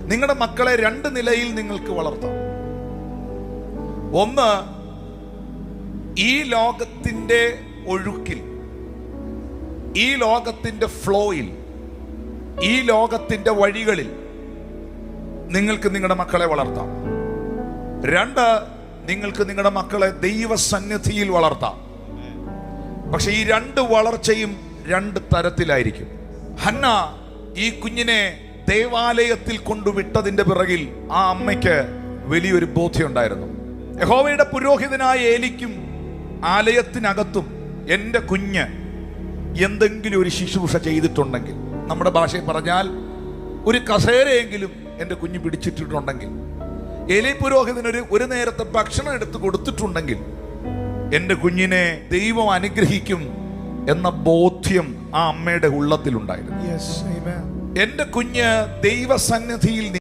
നിങ്ങളുടെ മക്കളെ രണ്ട് നിലയിൽ നിങ്ങൾക്ക് വളർത്താം. ഒന്ന്, ഈ ലോകത്തിന്റെ ഒഴുക്കിൽ, ഈ ലോകത്തിന്റെ ഫ്ലോയിൽ, ഈ ലോകത്തിന്റെ വഴികളിൽ നിങ്ങൾക്ക് നിങ്ങളുടെ മക്കളെ വളർത്താം. രണ്ട്, നിങ്ങൾക്ക് നിങ്ങളുടെ മക്കളെ ദൈവസന്നിധിയിൽ വളർത്താം. പക്ഷെ ഈ രണ്ട് വളർച്ചയും രണ്ട് തരത്തിലായിരിക്കും. ഹന്ന ഈ കുഞ്ഞിനെ ദേവാലയത്തിൽ കൊണ്ടുവിട്ടതിന്റെ പിറകിൽ ആ അമ്മയ്ക്ക് വലിയൊരു ബോധ്യമുണ്ടായിരുന്നു. യഹോവയുടെ പുരോഹിതനായ ഏലിക്കും ആലയത്തിനകത്തും എൻ്റെ കുഞ്ഞ് എന്തെങ്കിലും ഒരു ശുശ്രൂഷ ചെയ്തിട്ടുണ്ടെങ്കിൽ, നമ്മുടെ ഭാഷയിൽ പറഞ്ഞാൽ ഒരു കസേരയെങ്കിലും എൻ്റെ കുഞ്ഞ് പിടിച്ചിട്ടുണ്ടെങ്കിൽ, ഏലി പുരോഹിതനൊരു ഒരു നേരത്തെ ഭക്ഷണം എടുത്ത് കൊടുത്തിട്ടുണ്ടെങ്കിൽ എൻ്റെ കുഞ്ഞിനെ ദൈവം അനുഗ്രഹിക്കും എന്ന ബോധ്യം ആ അമ്മയുടെ ഉള്ളത്തിലുണ്ടായിരുന്നു. എൻ്റെ കുഞ്ഞ് ദൈവസന്നിധിയിൽ